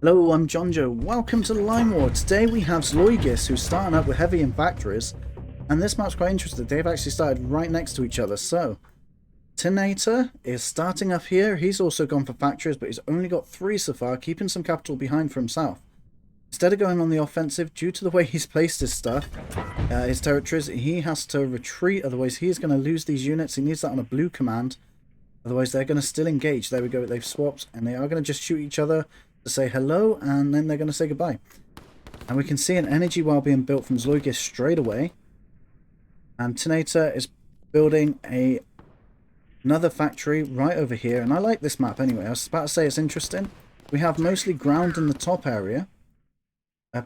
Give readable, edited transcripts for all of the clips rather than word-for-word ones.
Hello, I'm Jonjo. Welcome to the Line War. Today we have Zloygiz, who's starting up with heavy in factories. And this map's quite interesting. They've actually started right next to each other. So, Tinator is starting up here. He's also gone for factories, but he's only got 3 so far, keeping some capital behind for himself. Instead of going on the offensive, due to the way he's placed his stuff, his territories, he has to retreat. Otherwise, he's going to lose these units. He needs that on a blue command. Otherwise, they're going to still engage. There we go. They've swapped, and they are going to just shoot each other to say hello, and then they're going to say goodbye. And we can see an energy well being built from Zloygiz straight away. And Tinator is building another factory right over here. And I like this map anyway. I was about to say it's interesting. We have mostly ground in the top area. A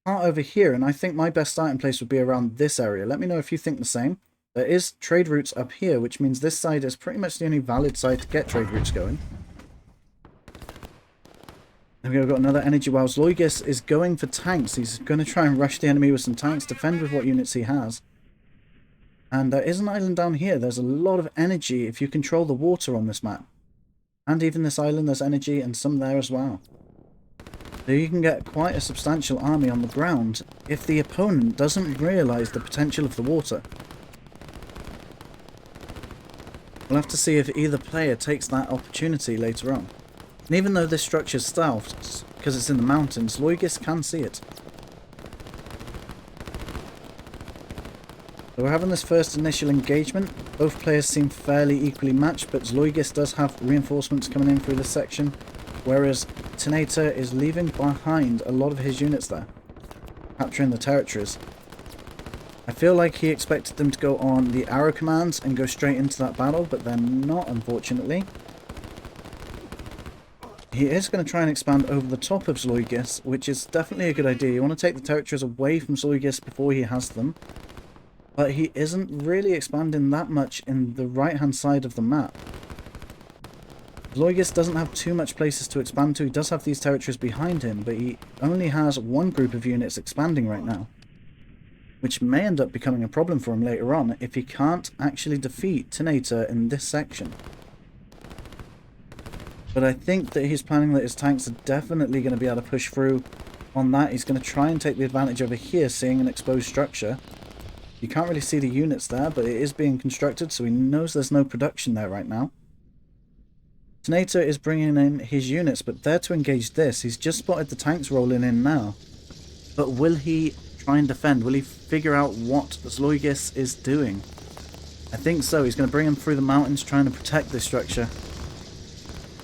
part over here, and I think my best starting place would be around this area. Let me know if you think the same. There is trade routes up here, which means this side is pretty much the only valid side to get trade routes going. And we've got another energy well. Zloygiz is going for tanks. He's going to try and rush the enemy with some tanks, defend with what units he has. And there is an island down here. There's a lot of energy if you control the water on this map. And even this island, there's energy and some there as well. So you can get quite a substantial army on the ground if the opponent doesn't realise the potential of the water. We'll have to see if either player takes that opportunity later on. And even though this structure is stealthed, because it's in the mountains, Zloygiz can see it. So we're having this first initial engagement. Both players seem fairly equally matched, but Zloygiz does have reinforcements coming in through this section, whereas Tinator is leaving behind a lot of his units there, capturing the territories. I feel like he expected them to go on the arrow commands and go straight into that battle, but they're not, unfortunately. He is going to try and expand over the top of Zloygiz, which is definitely a good idea. You want to take the territories away from Zloygiz before he has them. But he isn't really expanding that much in the right-hand side of the map. Zloygiz doesn't have too much places to expand to. He does have these territories behind him, but he only has one group of units expanding right now, which may end up becoming a problem for him later on if he can't actually defeat Tinator in this section. But I think that he's planning that his tanks are definitely going to be able to push through on that. He's going to try and take the advantage over here, seeing an exposed structure. You can't really see the units there, but it is being constructed, so he knows there's no production there right now. Tinator is bringing in his units, but there to engage this. He's just spotted the tanks rolling in now. But will he try and defend? Will he figure out what Zloygiz is doing? I think so. He's going to bring him through the mountains, trying to protect this structure.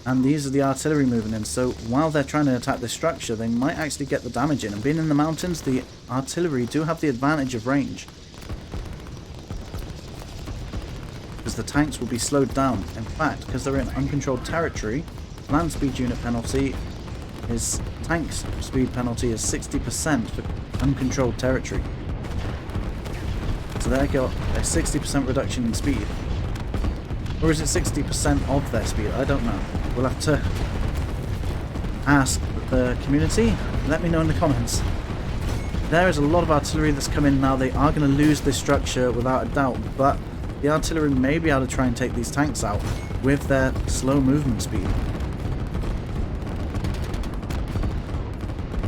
And these are the artillery moving in, so while they're trying to attack this structure, they might actually get the damage in. And being in the mountains, the artillery do have the advantage of range, because the tanks will be slowed down. In fact, because they're in uncontrolled territory, land speed unit penalty is tank speed penalty is 60% for uncontrolled territory. So they got a 60% reduction in speed. Or is it 60% of their speed? I don't know. We'll have to ask the community. Let me know in the comments. There is a lot of artillery that's come in now. They are going to lose this structure without a doubt, but the artillery may be able to try and take these tanks out with their slow movement speed.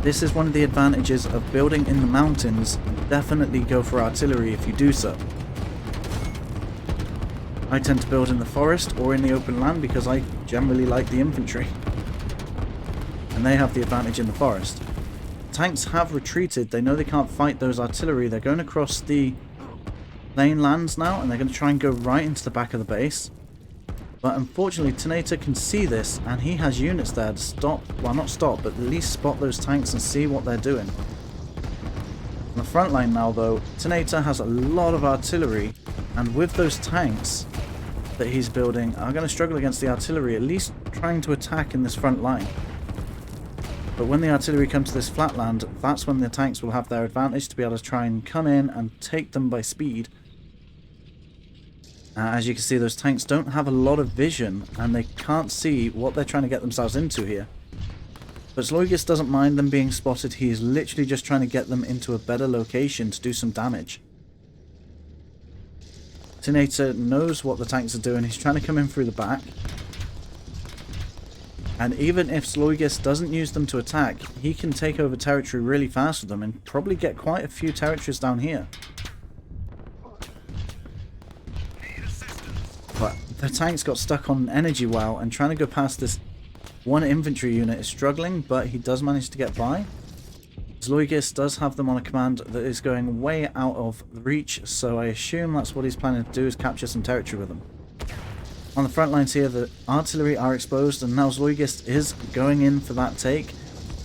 This is one of the advantages of building in the mountains. Definitely go for artillery if you do so. I tend to build in the forest or in the open land because I generally like the infantry. And they have the advantage in the forest. Tanks have retreated. They know they can't fight those artillery. They're going across the plain lands now, and they're going to try and go right into the back of the base. But unfortunately, Tinator can see this, and he has units there to stop, well, not stop, but at least spot those tanks and see what they're doing. On the front line now, though, Tinator has a lot of artillery, and with those tanks that he's building are going to struggle against the artillery, at least trying to attack in this front line. But when the artillery comes to this flatland, that's when the tanks will have their advantage to be able to try and come in and take them by speed. As you can see, those tanks don't have a lot of vision, and they can't see what they're trying to get themselves into here. But Zloygiz doesn't mind them being spotted. He's literally just trying to get them into a better location to do some damage. Tinator knows what the tanks are doing. He's trying to come in through the back. And even if Zloygiz doesn't use them to attack, he can take over territory really fast with them and probably get quite a few territories down here. But the tanks got stuck on an energy well, and trying to go past this one infantry unit is struggling, but he does manage to get by. Zloygiz does have them on a command that is going way out of reach, so I assume that's what he's planning to do, is capture some territory with them. On the front lines here, the artillery are exposed, and now Zloygiz is going in for that take.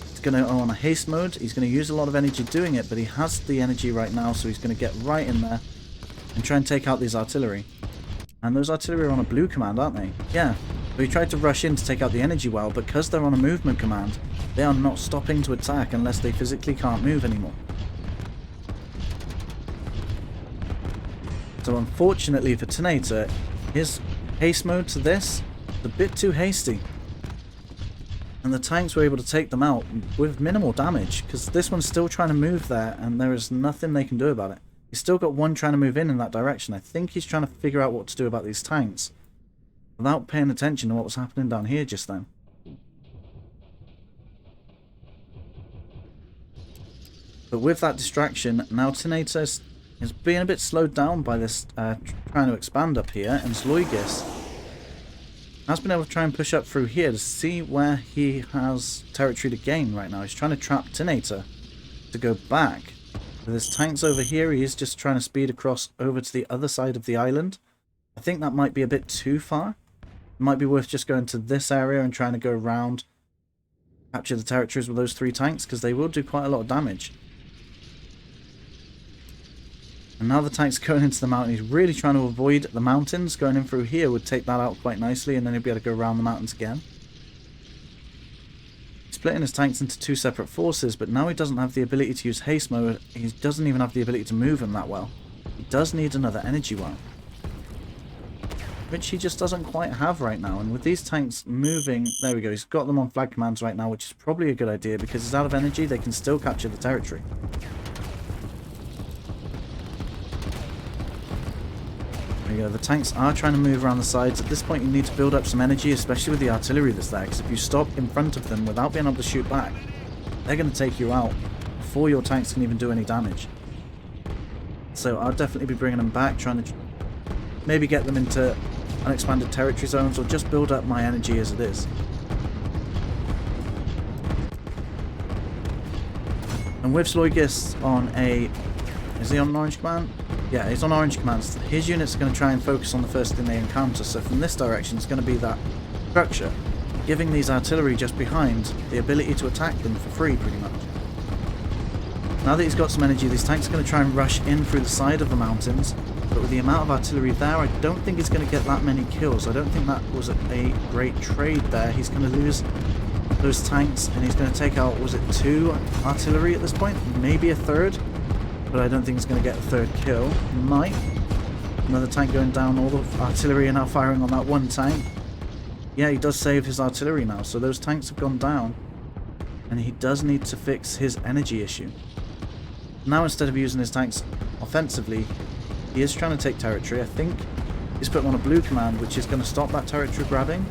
He's going to go on a haste mode. He's going to use a lot of energy doing it, but he has the energy right now, so he's going to get right in there and try and take out these artillery. And those artillery are on a blue command, aren't they? Yeah. But he tried to rush in to take out the energy well, but because they're on a movement command, they are not stopping to attack unless they physically can't move anymore. So unfortunately for Tinator, his haste mode to this is a bit too hasty. And the tanks were able to take them out with minimal damage, because this one's still trying to move there and there is nothing they can do about it. He's still got one trying to move in that direction. I think he's trying to figure out what to do about these tanks without paying attention to what was happening down here just then. But with that distraction, now Tinator is being a bit slowed down by this trying to expand up here, and Zloygiz has been able to try and push up through here to see where he has territory to gain right now. He's trying to trap Tinator to go back. With his tanks over here, he is just trying to speed across over to the other side of the island. I think that might be a bit too far. It might be worth just going to this area and trying to go around, capture the territories with those 3 tanks, because they will do quite a lot of damage. And now the tank's going into the mountain. He's really trying to avoid the mountains. Going in through here would take that out quite nicely, and then he'll be able to go around the mountains again. He's splitting his tanks into 2 separate forces, but now he doesn't have the ability to use haste mode. He doesn't even have the ability to move them that well. He does need another energy well, which he just doesn't quite have right now. And with these tanks moving, there we go, he's got them on flag commands right now, which is probably a good idea, because he's out of energy. They can still capture the territory. There you go, the tanks are trying to move around the sides. At this point you need to build up some energy, especially with the artillery that's there, because if you stop in front of them without being able to shoot back, they're going to take you out before your tanks can even do any damage. So I'll definitely be bringing them back, trying to maybe get them into unexpanded territory zones, or just build up my energy as it is. And with Zloygiz on a... is he on an orange command? Yeah, he's on orange commands. His units are going to try and focus on the first thing they encounter, so from this direction it's going to be that structure, giving these artillery just behind the ability to attack them for free, pretty much. Now that he's got some energy, these tanks are going to try and rush in through the side of the mountains, but with the amount of artillery there, I don't think he's going to get that many kills. I don't think that was a great trade there. He's going to lose those tanks, and he's going to take out, was it 2 artillery at this point? Maybe a 3rd? But I don't think he's going to get a 3rd kill. He might. Another tank going down. All the artillery are now firing on that one tank. Yeah, he does save his artillery now, so those tanks have gone down. And he does need to fix his energy issue. Now instead of using his tanks offensively, he is trying to take territory. I think he's put them on a blue command, which is going to stop that territory grabbing.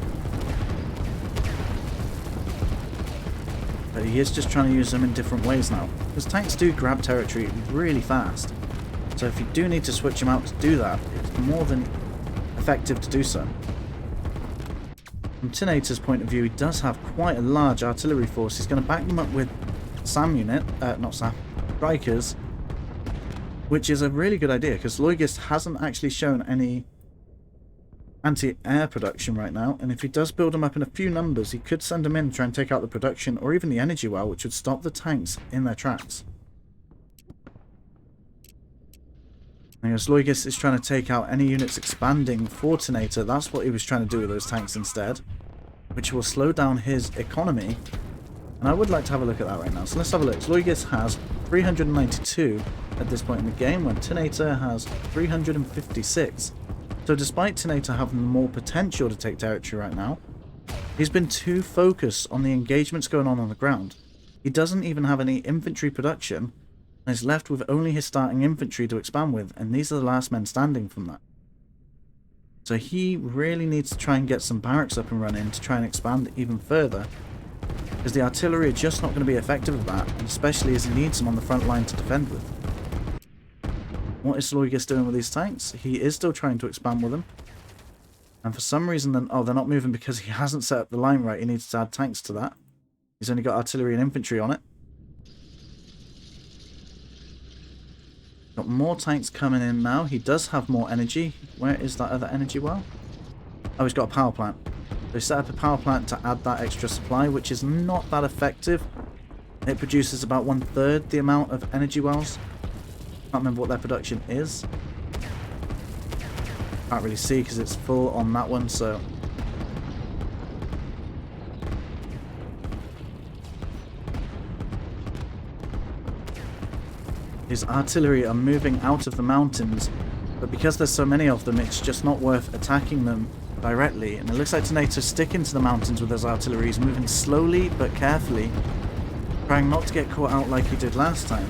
But he is just trying to use them in different ways now, because tanks do grab territory really fast. So if you do need to switch them out to do that, it's more than effective to do so. From Tinator's point of view, he does have quite a large artillery force. He's going to back them up with SAM unit, not SAM, strikers, which is a really good idea, because Zloygiz hasn't actually shown any anti-air production right now, and if he does build them up in a few numbers, he could send them in to try and take out the production, or even the energy well, which would stop the tanks in their tracks. Now, Zloygiz is trying to take out any units expanding for Tinator. That's what he was trying to do with those tanks instead, which will slow down his economy. And I would like to have a look at that right now. So let's have a look. Zloygiz has 392 at this point in the game, when Tinator has 356. So despite Tinator having more potential to take territory right now, he's been too focused on the engagements going on the ground. He doesn't even have any infantry production, and is left with only his starting infantry to expand with, and these are the last men standing from that. So he really needs to try and get some barracks up and running to try and expand even further. Because the artillery are just not going to be effective at that, especially as he needs them on the front line to defend with. What is Zloygiz doing with these tanks? He is still trying to expand with them. And for some reason, then, oh, they're not moving because he hasn't set up the line right. He needs to add tanks to that. He's only got artillery and infantry on it. Got more tanks coming in now. He does have more energy. Where is that other energy well? Oh, he's got a power plant. They set up a power plant to add that extra supply, which is not that effective. It produces about 1/3 the amount of energy wells. Can't remember what their production is. Can't really see because it's full on that one, so... His artillery are moving out of the mountains, but because there's so many of them, it's just not worth attacking them directly. And it looks like Tinator's sticking to the mountains with his artillery. He's moving slowly but carefully, trying not to get caught out like he did last time.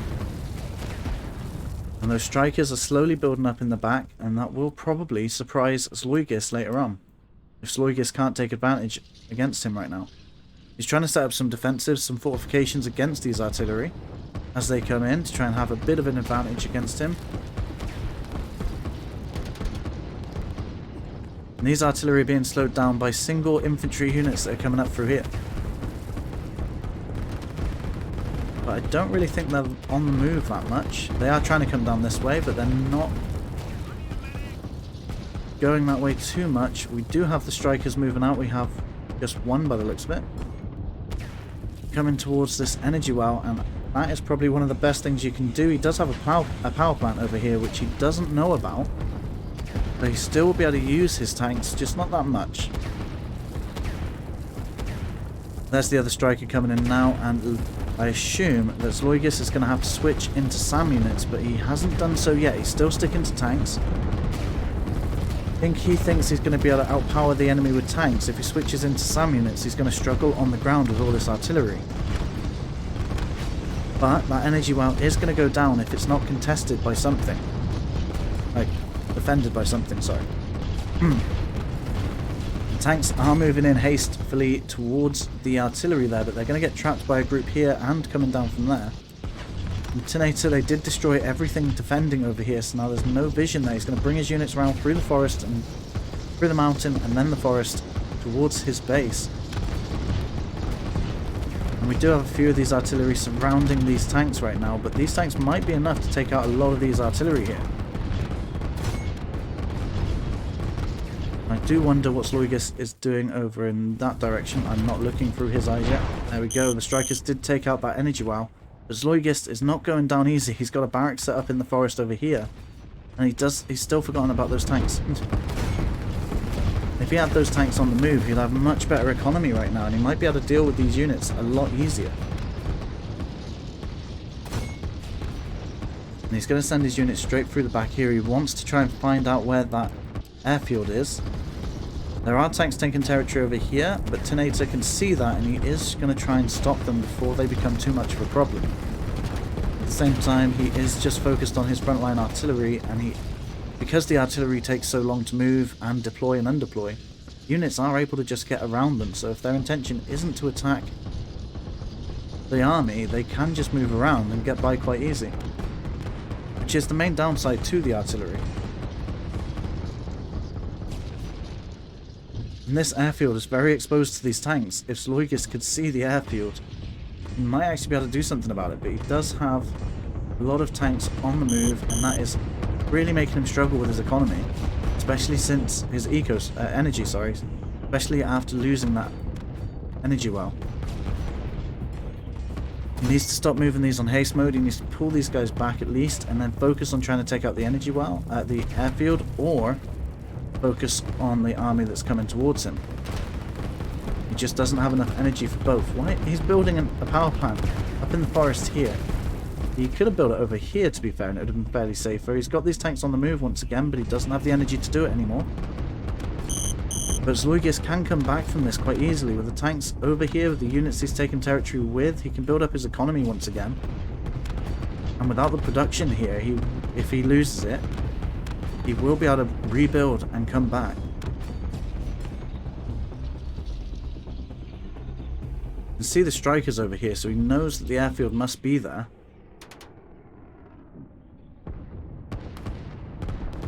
And those strikers are slowly building up in the back, and that will probably surprise Zloygiz later on, if Zloygiz can't take advantage against him right now. He's trying to set up some defensives, some fortifications against these artillery as they come in to try and have a bit of an advantage against him. And these artillery are being slowed down by single infantry units that are coming up through here. But I don't really think they're on the move that much. They are trying to come down this way, but they're not going that way too much. We do have the strikers moving out. We have just one by the looks of it. Coming towards this energy well, and that is probably one of the best things you can do. He does have a power plant over here, which he doesn't know about. But he still will be able to use his tanks, just not that much. There's the other striker coming in now, and I assume that Zloygiz is going to have to switch into SAM units, but he hasn't done so yet. He's still sticking to tanks. I think he thinks he's going to be able to outpower the enemy with tanks. If he switches into SAM units, he's going to struggle on the ground with all this artillery. But that energy well is going to go down if it's not contested by something. Like, defended by something, sorry. Tanks are moving in hastily towards the artillery there, but they're going to get trapped by a group here and coming down from there. And Tinator, they did destroy everything defending over here, so now there's no vision there. He's going to bring his units around through the forest and through the mountain and then the forest towards his base. And we do have a few of these artillery surrounding these tanks right now, but these tanks might be enough to take out a lot of these artillery here. I do wonder what Zloygiz is doing over in that direction. I'm not looking through his eyes yet. There we go. The strikers did take out that energy well. But Zloygiz is not going down easy. He's got a barrack set up in the forest over here. And he's still forgotten about those tanks. If he had those tanks on the move, he'd have much better economy right now. And he might be able to deal with these units a lot easier. And he's going to send his units straight through the back here. He wants to try and find out where that airfield is. There are tanks taking territory over here, but Tinator can see that and he is going to try and stop them before they become too much of a problem. At the same time, he is just focused on his frontline artillery, and because the artillery takes so long to move and deploy and undeploy, units are able to just get around them. So if their intention isn't to attack the army, they can just move around and get by quite easy, which is the main downside to the artillery. And this airfield is very exposed to these tanks. If Zloygiz could see the airfield, he might actually be able to do something about it. But he does have a lot of tanks on the move, and that is really making him struggle with his economy, especially since his energy, especially after losing that energy well. He needs to stop moving these on haste mode. He needs to pull these guys back at least, and then focus on trying to take out the energy well at the airfield, or focus on the army that's coming towards him. He just doesn't have enough energy for both. Why? He's building a power plant up in the forest here. He could have built it over here, to be fair, and it would have been fairly safer. He's got these tanks on the move once again, but he doesn't have the energy to do it anymore. But Zloygiz can come back from this quite easily. With the tanks over here, with the units he's taken territory with, he can build up his economy once again. And without the production here, if he loses it, he will be able to rebuild and come back. You can see the strikers over here, so he knows that the airfield must be there.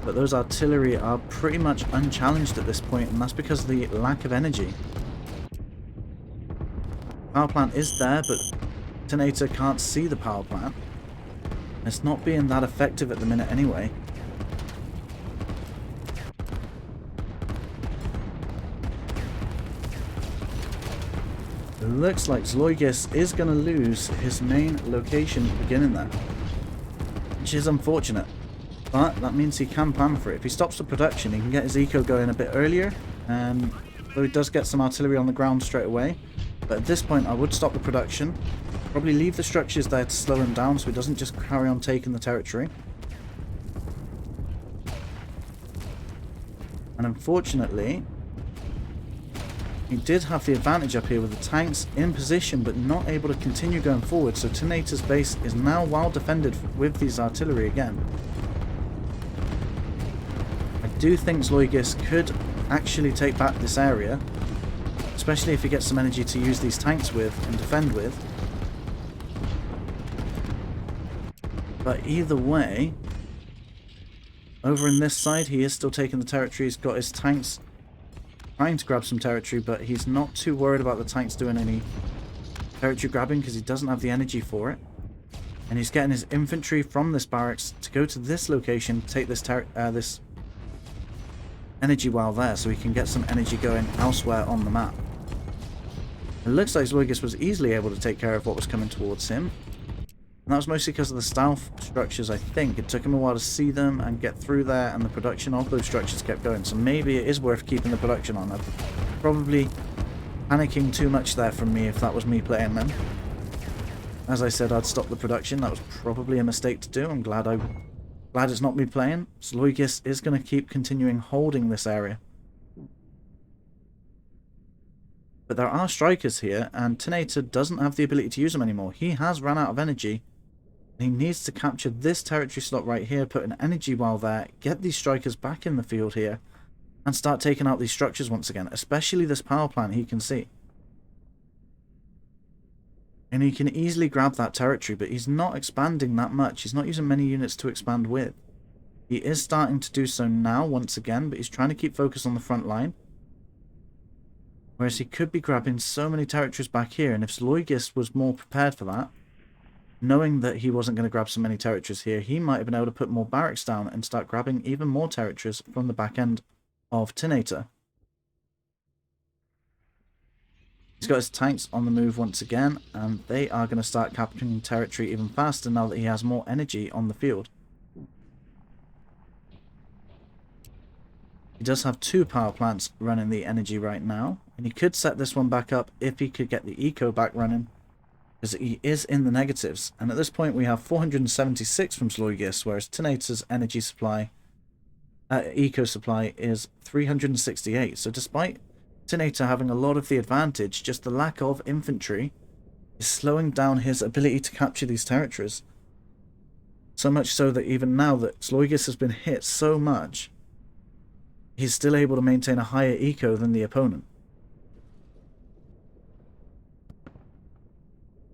But those artillery are pretty much unchallenged at this point, and that's because of the lack of energy. Power plant is there, but Tinator can't see the power plant. It's not being that effective at the minute anyway. It looks like Zloygiz is going to lose his main location beginning there, which is unfortunate. But that means he can plan for it. If he stops the production, he can get his eco going a bit earlier, and though he does get some artillery on the ground straight away. But at this point, I would stop the production. Probably leave the structures there to slow him down so he doesn't just carry on taking the territory. And unfortunately, he did have the advantage up here with the tanks in position but not able to continue going forward. So Tinator's base is now well defended with these artillery again. I do think Zloygiz could actually take back this area, especially if he gets some energy to use these tanks with and defend with. But either way, over in this side, he is still taking the territory. He's got his tanks trying to grab some territory, but he's not too worried about the tanks doing any territory grabbing because he doesn't have the energy for it. And he's getting his infantry from this barracks to go to this location, take this this energy well there, so he can get some energy going elsewhere on the map. It looks like Zloygiz was easily able to take care of what was coming towards him. And that was mostly because of the stealth structures, I think. It took him a while to see them and get through there, and the production of those structures kept going. So maybe it is worth keeping the production on. I'm probably panicking too much there from me if that was me playing them. As I said, I'd stop the production. That was probably a mistake to do. I'm glad it's not me playing. Zloygiz is going to keep continuing holding this area. But there are strikers here, and Tinator doesn't have the ability to use them anymore. He has run out of energy. He needs to capture this territory slot right here, put an energy well there, get these strikers back in the field here, and start taking out these structures once again, especially this power plant he can see. And he can easily grab that territory, but he's not expanding that much. He's not using many units to expand with. He is starting to do so now once again, but he's trying to keep focus on the front line. Whereas he could be grabbing so many territories back here, and if Zloygiz was more prepared for that, knowing that he wasn't going to grab so many territories here, he might have been able to put more barracks down and start grabbing even more territories from the back end of Tinator. He's got his tanks on the move once again, and they are going to start capturing territory even faster now that he has more energy on the field. He does have two power plants running the energy right now, and he could set this one back up if he could get the eco back running, because he is in the negatives. And at this point we have 476 from Zloygiz, whereas Tinator's energy supply, eco supply is 368. So despite Tinator having a lot of the advantage, just the lack of infantry is slowing down his ability to capture these territories. So much so that even now that Zloygiz has been hit so much, he's still able to maintain a higher eco than the opponent.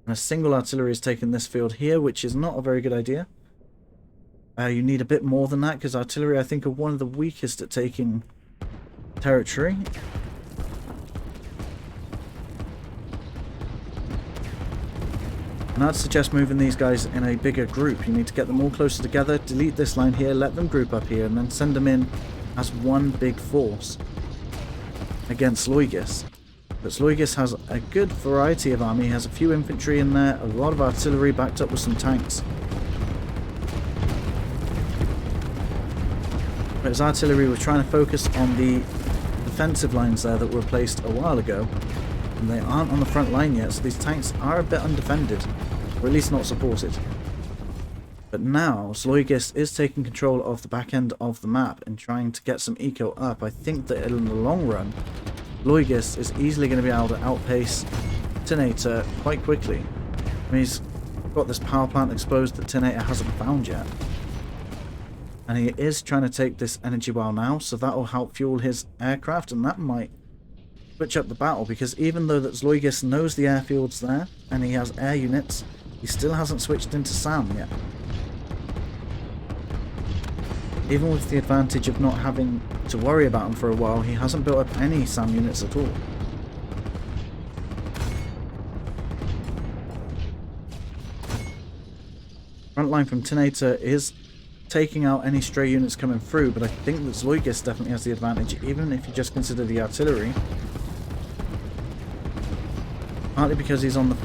And a single artillery has taken this field here, which is not a very good idea. You need a bit more than that, because artillery, I think, are one of the weakest at taking territory. And I'd suggest moving these guys in a bigger group. You need to get them all closer together, delete this line here, let them group up here, and then send them in as one big force against Zloygiz. But Zloygiz has a good variety of army. He has a few infantry in there, a lot of artillery backed up with some tanks. But his artillery was trying to focus on the defensive lines there that were placed a while ago, and they aren't on the front line yet, so these tanks are a bit undefended, or at least not supported. But now Zloygiz is taking control of the back end of the map and trying to get some eco up. I think that in the long run, Zloygiz is easily going to be able to outpace Tinator quite quickly. I mean, he's got this power plant exposed that Tinator hasn't found yet. And he is trying to take this energy well now, so that will help fuel his aircraft, and that might switch up the battle, because even though that Zloygiz knows the airfield's there, and he has air units, he still hasn't switched into SAM yet. Even with the advantage of not having to worry about him for a while, he hasn't built up any SAM units at all. Front line from Tinator is taking out any stray units coming through, but I think that Zloygiz definitely has the advantage, even if you just consider the artillery. Partly because he's on the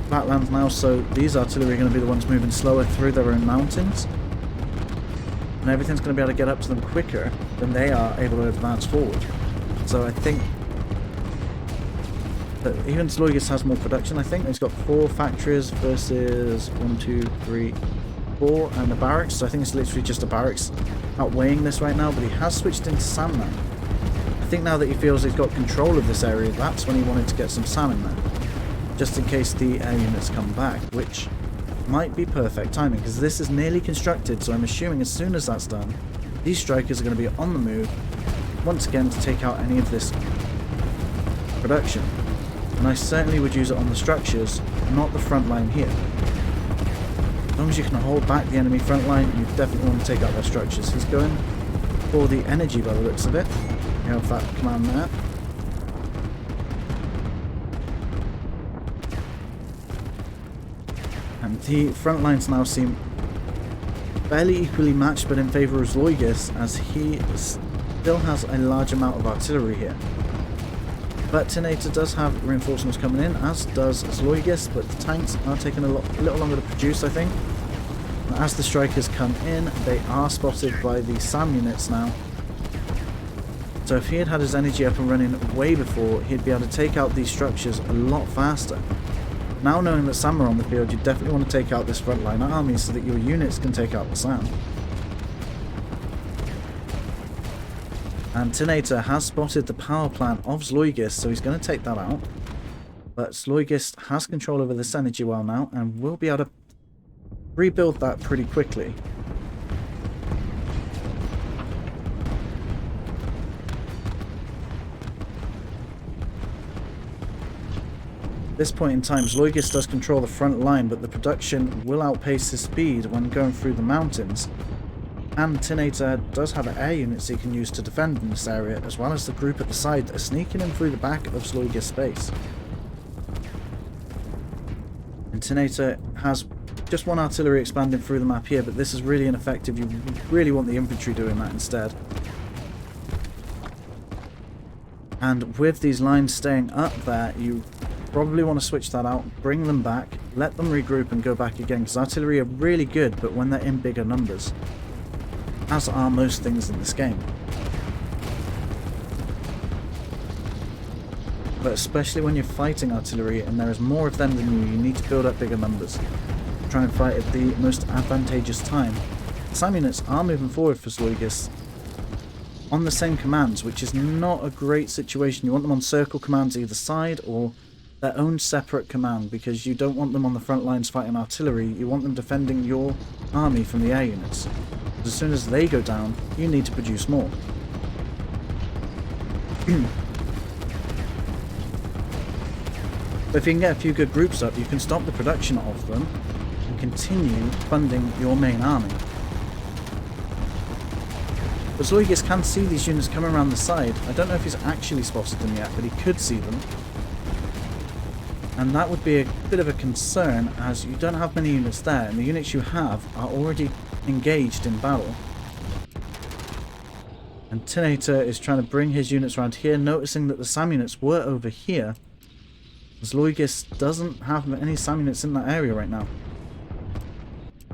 flatlands now, so these artillery are going to be the ones moving slower through their own mountains. And everything's going to be able to get up to them quicker than they are able to advance forward. So I think that even Zloygiz has more production. I think he's got 4 factories versus 1, 2, 3, 4 and a barracks. So I think it's literally just a barracks outweighing this right now, but he has switched into SAM now. I think now that he feels he's got control of this area, that's when he wanted to get some SAM in there. Just in case the air units come back, which might be perfect timing, because this is nearly constructed, so I'm assuming as soon as that's done, these strikers are going to be on the move once again to take out any of this production. And I certainly would use it on the structures, not the front line here. As long as you can hold back the enemy front line, you definitely want to take out their structures. He's going for the energy by the looks of it. You have that command there. And the front lines now seem fairly equally matched, but in favour of Zloygiz, as he still has a large amount of artillery here. But Tinator does have reinforcements coming in, as does Zloygiz, but the tanks are taking a little longer to produce, I think. As the strikers come in, they are spotted by the SAM units now. So if he had had his energy up and running way before, he'd be able to take out these structures a lot faster. Now knowing that SAM are on the field, you definitely want to take out this frontline army so that your units can take out the SAM. And Tinator has spotted the power plant of Zloygiz, so he's going to take that out. But Zloygiz has control over this energy well now, and will be able to rebuild that pretty quickly. At this point in time, Zloygiz does control the front line, but the production will outpace his speed when going through the mountains. And Tinator does have air units he can use to defend in this area, as well as the group at the side that are sneaking in through the back of Zloygiz space. And Tinator has just 1 artillery expanding through the map here, but this is really ineffective. You really want the infantry doing that instead. And with these lines staying up there, you probably want to switch that out, bring them back, let them regroup and go back again, because artillery are really good, but when they're in bigger numbers. As are most things in this game. But especially when you're fighting artillery and there is more of them than you need to build up bigger numbers. Try and fight at the most advantageous time. SAM units are moving forward for Zloygiz on the same commands, which is not a great situation. You want them on circle commands either side, or their own separate command, because you don't want them on the front lines fighting artillery. You want them defending your army from the air units. As soon as they go down, you need to produce more. But if you can get a few good groups up, you can stop the production of them and continue funding your main army. But Zloygiz can see these units coming around the side. I don't know if he's actually spotted them yet, but he could see them. And that would be a bit of a concern, as you don't have many units there, and the units you have are already engaged in battle. And Tinator is trying to bring his units around here, noticing that the SAM units were over here. Zloygiz doesn't have any SAM units in that area right now.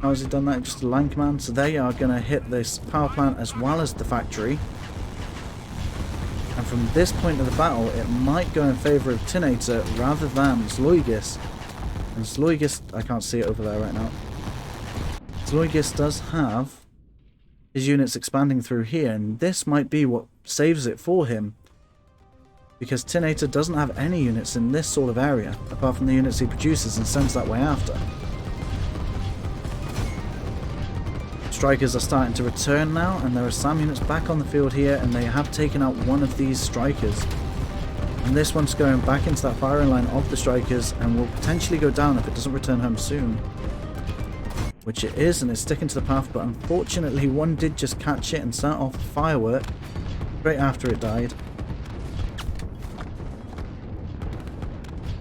How has he done that? Just a line command. So they are going to hit this power plant as well as the factory. And from this point of the battle, it might go in favour of Tinator rather than Zloygiz. And Zloygiz, I can't see it over there right now. Zloygiz does have his units expanding through here, and this might be what saves it for him. Because Tinator doesn't have any units in this sort of area, apart from the units he produces and sends that way after. strikers are starting to return now, and there are SAM units back on the field here, and they have taken out one of these strikers. And this one's going back into that firing line of the strikers and will potentially go down if it doesn't return home soon. Which it is, and it's sticking to the path, but unfortunately one did just catch it and set off a firework straight after it died.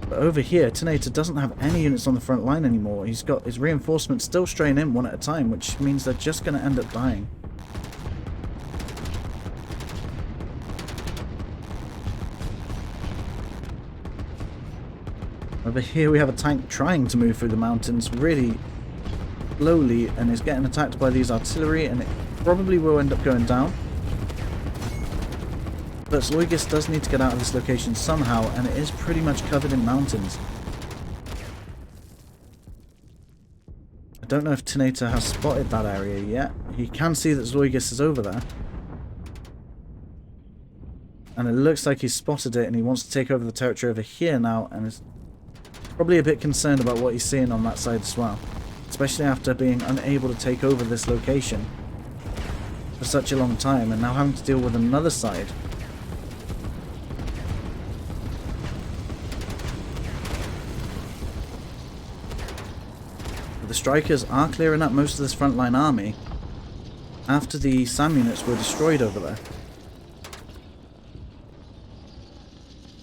But over here, Tinator doesn't have any units on the front line anymore. He's got his reinforcements still straying in one at a time, which means they're just going to end up dying. Over here we have a tank trying to move through the mountains really slowly and is getting attacked by these artillery, and it probably will end up going down. But Zloygiz does need to get out of this location somehow, and it is pretty much covered in mountains. I don't know if Tinator has spotted that area yet. He can see that Zloygiz is over there. And it looks like he's spotted it and he wants to take over the territory over here now, and is probably a bit concerned about what he's seeing on that side as well. Especially after being unable to take over this location for such a long time and now having to deal with another side. The strikers are clearing up most of this frontline army after the SAM units were destroyed over there.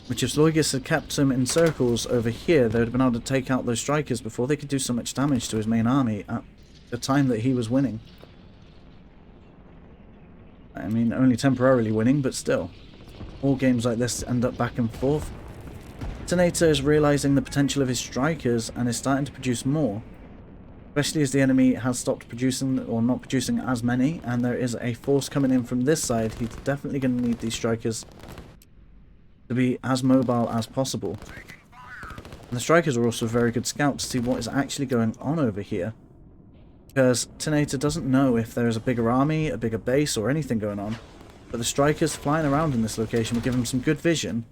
Which if Zloygiz had kept them in circles over here, they would have been able to take out those strikers before they could do so much damage to his main army at the time that he was winning. I mean, only temporarily winning, but still. All games like this end up back and forth. Tinator is realising the potential of his strikers and is starting to produce more. Especially as the enemy has stopped producing, or not producing as many, and there is a force coming in from this side. He's definitely going to need these strikers to be as mobile as possible. And the strikers are also very good scouts to see what is actually going on over here. Because Tinator doesn't know if there is a bigger army, a bigger base, or anything going on. But the strikers flying around in this location will give him some good vision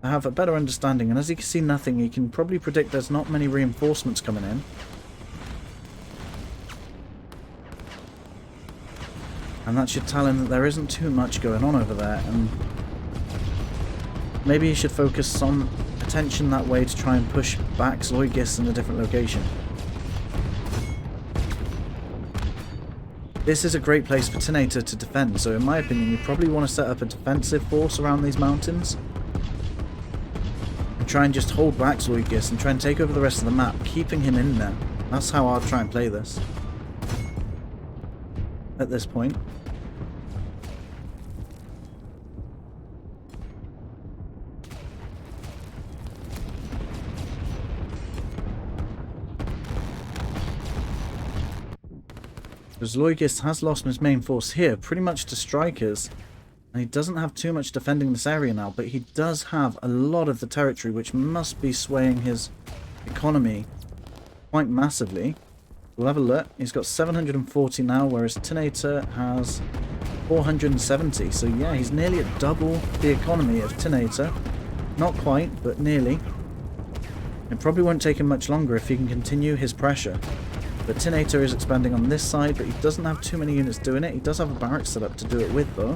to have a better understanding. And as he can see nothing, he can probably predict there's not many reinforcements coming in. And that should tell him that there isn't too much going on over there, and maybe he should focus some attention that way to try and push back Zloygiz in a different location. This is a great place for Tinator to defend, so in my opinion you probably want to set up a defensive force around these mountains and try and just hold back Zloygiz and try and take over the rest of the map, keeping him in there. That's how I'll try and play this at this point. Zloygiz has lost his main force here, pretty much to strikers, and he doesn't have too much defending this area now, but he does have a lot of the territory, which must be swaying his economy quite massively. We'll have a look. He's got 740 now, whereas Tinator has 470, so yeah, he's nearly at double the economy of Tinator. Not quite, but nearly. It probably won't take him much longer if he can continue his pressure. But Tinator is expanding on this side, but he doesn't have too many units doing it. He does have a barracks set up to do it with, though.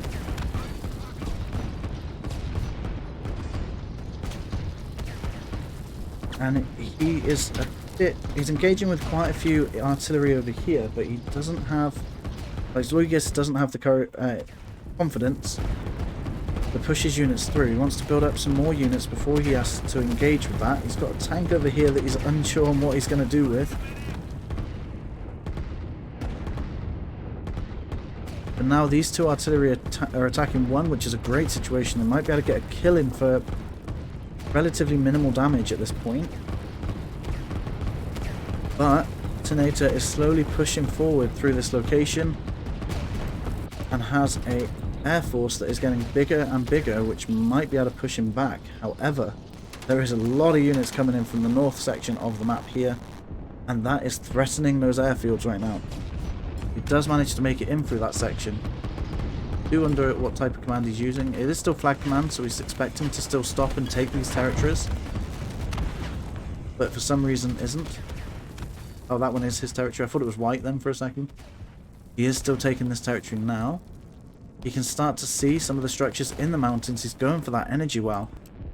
And he is a bit... he's engaging with quite a few artillery over here, but he doesn't have... like, Zloygiz doesn't have the confidence to push his units through. He wants to build up some more units before he has to engage with that. He's got a tank over here that he's unsure on what he's going to do with. And now these two artillery are attacking one, which is a great situation. They might be able to get a kill in for relatively minimal damage at this point. But Tinator is slowly pushing forward through this location and has a air force that is getting bigger and bigger, which might be able to push him back. However, there is a lot of units coming in from the north section of the map here, and that is threatening those airfields right now. He does manage to make it in through that section. I do wonder what type of command he's using. It is still flag command, so he's expecting to still stop and take these territories. But for some reason isn't. Oh, that one is his territory. I thought it was white then for a second. He is still taking this territory now. You can start to see some of the structures in the mountains. He's going for that energy well.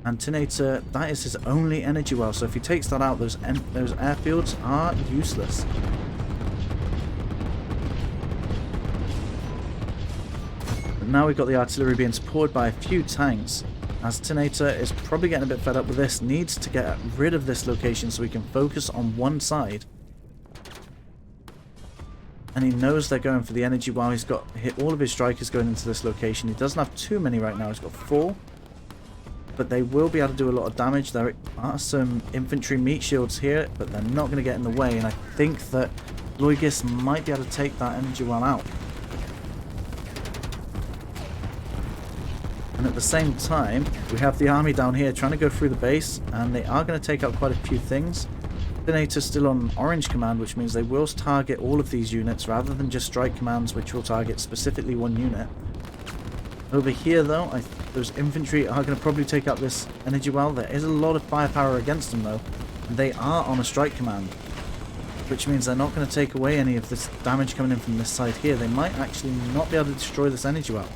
And Tinator, that is his only energy well. So if he takes that out, those airfields are useless. But now we've got the artillery being supported by a few tanks. As Tinator is probably getting a bit fed up with this, needs to get rid of this location so he can focus on one side. And he knows they're going for the energy while he's got all of his strikers going into this location. He doesn't have too many right now, he's got 4. But they will be able to do a lot of damage. There are some infantry meat shields here, but they're not going to get in the way. And I think that Zloygiz might be able to take that energy well out. And at the same time, we have the army down here trying to go through the base, and they are going to take out quite a few things. Tinator's still on orange command, which means they will target all of these units rather than just strike commands, which will target specifically one unit. Over here, though, those infantry are going to probably take out this energy well. There is a lot of firepower against them, though, and they are on a strike command, which means they're not going to take away any of this damage coming in from this side here. They might actually not be able to destroy this energy well.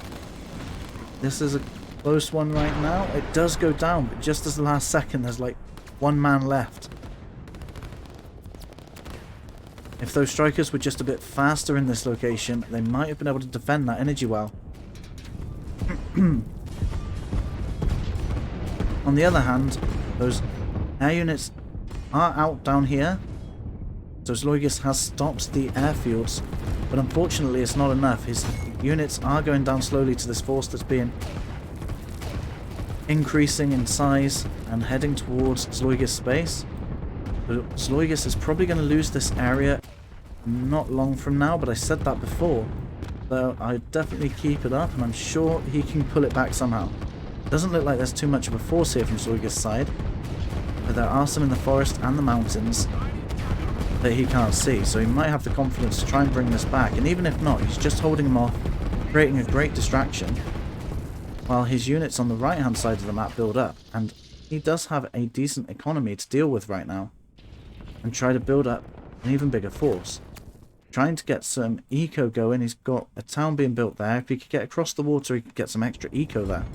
This is a close one right now. It does go down, but just as the last second, there's like one man left. If those strikers were just a bit faster in this location, they might have been able to defend that energy well. On the other hand, those air units are out down here. So Zloygiz has stopped the airfields, but unfortunately it's not enough. His units are going down slowly to this force that's being increasing in size and heading towards Zloygiz's base. But Zloygiz is probably going to lose this area not long from now, but I said that before. So I definitely keep it up, and I'm sure he can pull it back somehow. Doesn't look like there's too much of a force here from Zloygiz's side, but there are some in the forest and the mountains that he can't see, so he might have the confidence to try and bring this back. And even if not, he's just holding him off, creating a great distraction, while his units on the right hand side of the map build up. And he does have a decent economy to deal with right now, and try to build up an even bigger force. Trying to get some eco going. He's got a town being built there. If he could get across the water, he could get some extra eco there.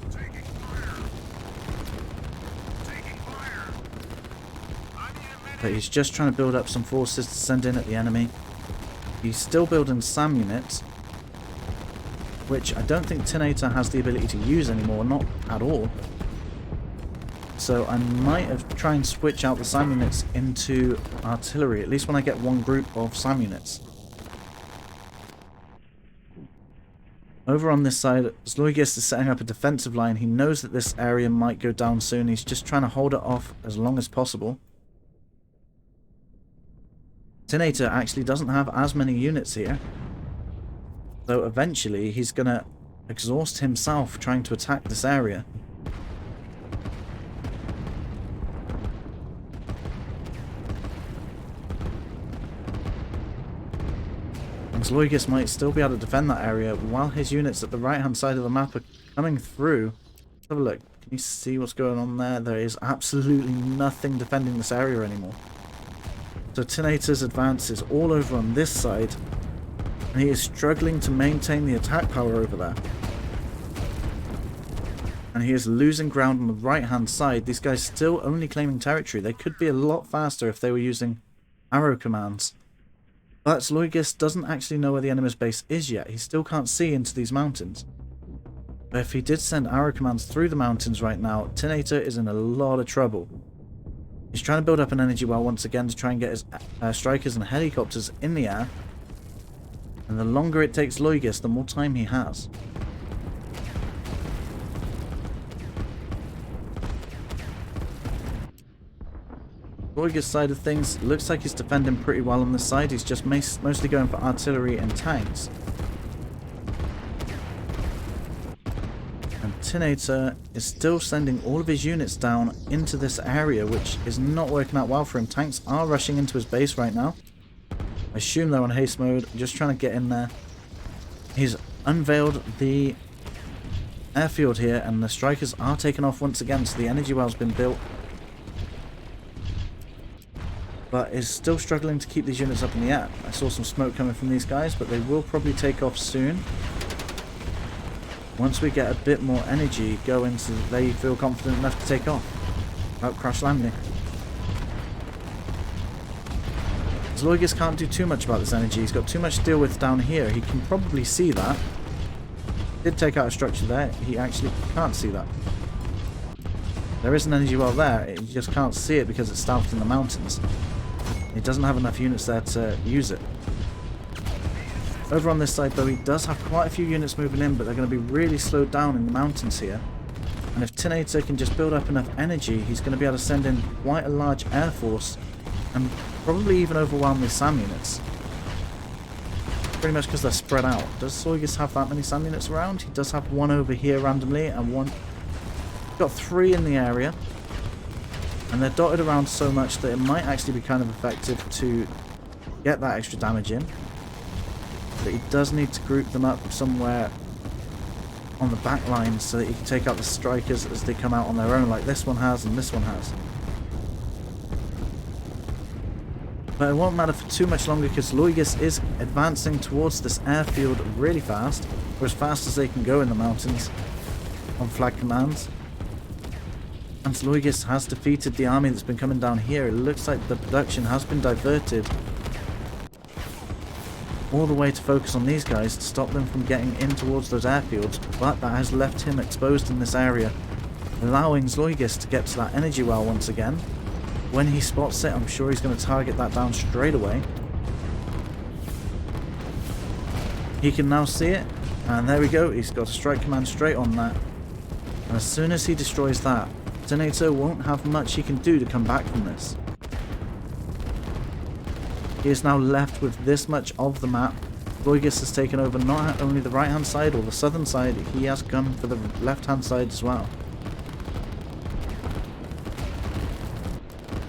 But he's just trying to build up some forces to send in at the enemy. He's still building SAM units, which I don't think Tinator has the ability to use anymore, not at all. So I might have tried and switch out the SAM units into artillery, at least when I get one group of SAM units. Over on this side, Zloygiz is setting up a defensive line. He knows that this area might go down soon. He's just trying to hold it off as long as possible. Tinator actually doesn't have as many units here, so eventually he's going to exhaust himself trying to attack this area. And Zloygiz might still be able to defend that area while his units at the right hand side of the map are coming through. Let's have a look. Can you see what's going on there? There is absolutely nothing defending this area anymore. So Tinator's advance is all over on this side, and he is struggling to maintain the attack power over there. And he is losing ground on the right hand side. These guys still only claiming territory. They could be a lot faster if they were using arrow commands. But Zloygiz doesn't actually know where the enemy's base is yet. He still can't see into these mountains. But if he did send arrow commands through the mountains right now, Tinator is in a lot of trouble. He's trying to build up an energy well once again to try and get his strikers and helicopters in the air. And the longer it takes Zloygiz, the more time he has. Zloygiz's side of things, looks like he's defending pretty well on this side. He's just mostly going for artillery and tanks. And Tinator is still sending all of his units down into this area, which is not working out well for him. Tanks are rushing into his base right now. I assume they're on haste mode, just trying to get in there. He's unveiled the airfield here, and the strikers are taken off once again, so the energy well's been built. but is still struggling to keep these units up in the air. I saw some smoke coming from these guys, but they will probably take off soon. Once we get a bit more energy going so that they feel confident enough to take off without crash landing. Zloygiz can't do too much about this energy. He's got too much to deal with down here. He can probably see that. Did take out a structure there. He actually can't see that. There is an energy well there. You just can't see it because it's south in the mountains. He doesn't have enough units there to use it. Over on this side though, he does have quite a few units moving in, but they're going to be really slowed down in the mountains here. And if Tinator can just build up enough energy, he's going to be able to send in quite a large air force and probably even overwhelm the SAM units. Pretty much because they're spread out. Does Zloygiz have that many SAM units around? He does have one over here randomly and one... Got 3 in the area. And they're dotted around so much that it might actually be kind of effective to get that extra damage in. But he does need to group them up somewhere on the back line so that he can take out the strikers as they come out on their own, like this one has and this one has. But it won't matter for too much longer because Zloygiz is advancing towards this airfield really fast, or as fast as they can go in the mountains on flag commands. And Zloygiz has defeated the army that's been coming down here. It looks like the production has been diverted all the way to focus on these guys to stop them from getting in towards those airfields, but that has left him exposed in this area, allowing Zloygiz to get to that energy well once again. When he spots it, I'm sure he's going to target that down straight away. He can now see it, and there we go, he's got a strike command straight on that. And as soon as he destroys that, Tinator won't have much he can do to come back from this. He is now left with this much of the map. Zloygiz has taken over not only the right hand side or the southern side, he has gone for the left hand side as well.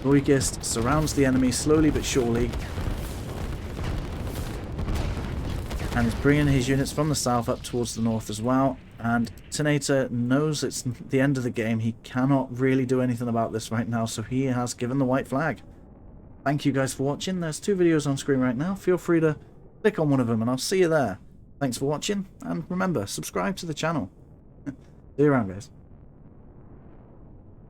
Zloygiz surrounds the enemy slowly but surely and is bringing his units from the south up towards the north as well. And Tinator knows it's the end of the game. He cannot really do anything about this right now, so he has given the white flag. Thank you guys for watching. There's 2 videos on screen right now. Feel free to click on one of them and I'll see you there. Thanks for watching, and remember, subscribe to the channel. See you around, guys.